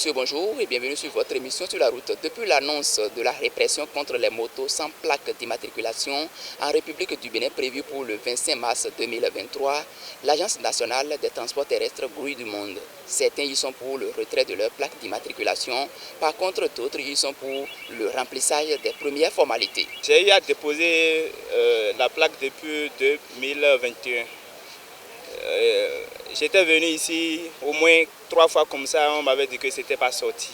messieurs, bonjour et bienvenue sur votre émission sur la route. Depuis l'annonce de la répression contre les motos sans plaque d'immatriculation en République du Bénin prévue pour le 25 mars 2023, l'Agence nationale des transports terrestres grouille du monde. Certains y sont pour le retrait de leur plaque d'immatriculation, par contre d'autres y sont pour le remplissage des premières formalités. J'ai eu à déposer la plaque depuis 2021. J'étais venu ici au moins 3 fois comme ça, on m'avait dit que ce n'était pas sorti.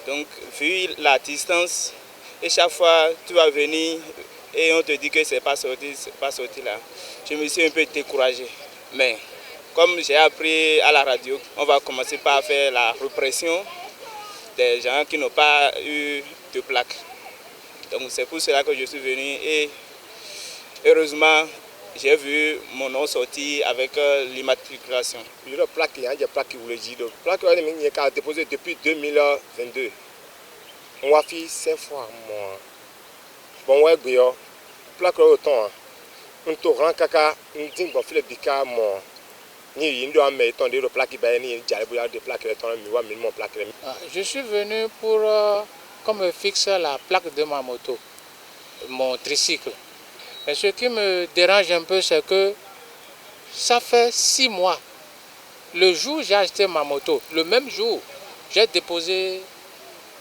Donc, vu la distance, et chaque fois tu vas venir et on te dit que c'est pas sorti là. Je me suis un peu découragé. Mais comme j'ai appris à la radio, on va commencer par faire la répression des gens qui n'ont pas eu de plaque. Donc c'est pour cela que je suis venu et heureusement, j'ai vu mon nom sortir avec l'immatriculation. La plaque, il y a des plaques qui voulaient dire. La plaque, il a déposé depuis 2022. On a fait 5 fois. Bon, ouais, la plaque, autant. On te rend caca, on dit qu'on fait le bicard, mon. Je suis venu pour qu'on me fixe la plaque de ma moto, mon tricycle. Mais ce qui me dérange un peu, c'est que ça fait 6 mois. Le jour où j'ai acheté ma moto, le même jour, j'ai déposé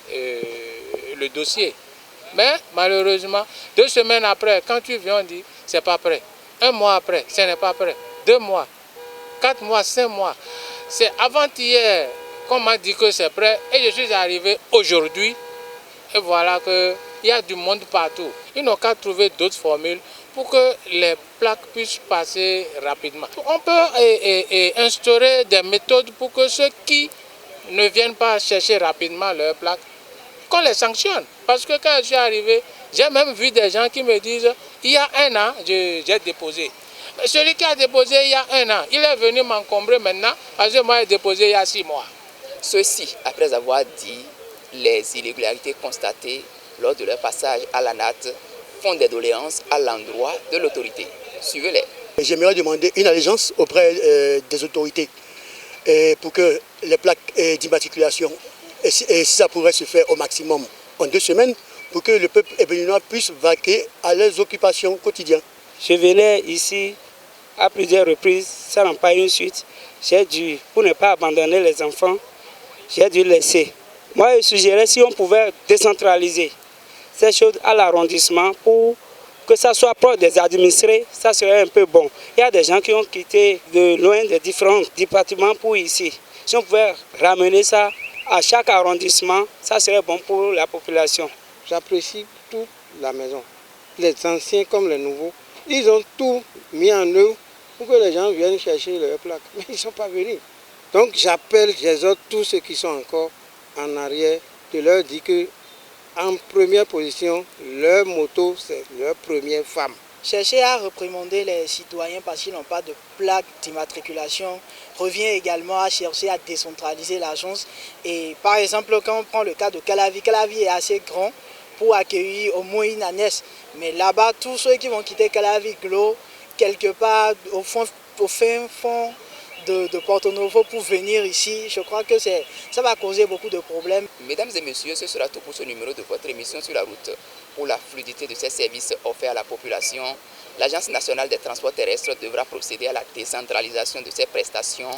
le dossier. Mais malheureusement, 2 semaines après, quand tu viens, on dit c'est pas prêt. 1 mois après, ce n'est pas prêt. 2 mois, 4 mois, 5 mois. C'est avant-hier qu'on m'a dit que c'est prêt et je suis arrivé aujourd'hui. Et voilà qu'il y a du monde partout. Ils n'ont qu'à trouver d'autres formules pour que les plaques puissent passer rapidement. On peut instaurer des méthodes pour que ceux qui ne viennent pas chercher rapidement leurs plaques, qu'on les sanctionne. Parce que quand je suis arrivé, j'ai même vu des gens qui me disent il y a 1 an, j'ai déposé. Celui qui a déposé il y a 1 an, il est venu m'encombrer maintenant parce que moi j'ai déposé il y a 6 mois. Ceci après avoir dit les irrégularités constatées lors de leur passage à la NAT font des doléances à l'endroit de l'autorité. Suivez-les. J'aimerais demander une allégeance auprès des autorités pour que les plaques d'immatriculation, et si ça pourrait se faire au maximum en 2 semaines, pour que le peuple béninois puisse vaquer à leurs occupations quotidiennes. Je venais ici à plusieurs reprises, ça n'a pas eu une suite. J'ai dû, pour ne pas abandonner les enfants, j'ai dû laisser. Moi, je suggérais si on pouvait décentraliser ces choses à l'arrondissement pour que ça soit proche des administrés, ça serait un peu bon. Il y a des gens qui ont quitté de loin des différents départements pour ici. Si on pouvait ramener ça à chaque arrondissement, ça serait bon pour la population. J'apprécie toute la maison, les anciens comme les nouveaux. Ils ont tout mis en œuvre pour que les gens viennent chercher leurs plaques. Mais ils ne sont pas venus. Donc j'appelle, j'exhorte tous ceux qui sont encore en arrière de leur dire qu'en première position, leur moto, c'est leur première femme. Chercher à réprimander les citoyens parce qu'ils n'ont pas de plaque d'immatriculation revient également à chercher à décentraliser l'agence. Et par exemple, quand on prend le cas de Calavi, Calavi est assez grand pour accueillir au moins une ANES. Mais là-bas, tous ceux qui vont quitter Calavi, Glo, quelque part au fin fond de Porto Novo pour venir ici, je crois que ça va causer beaucoup de problèmes. Mesdames et messieurs, ce sera tout pour ce numéro de votre émission sur la route. Pour la fluidité de ces services offerts à la population, l'Agence nationale des transports terrestres devra procéder à la décentralisation de ces prestations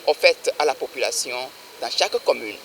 offertes à la population dans chaque commune.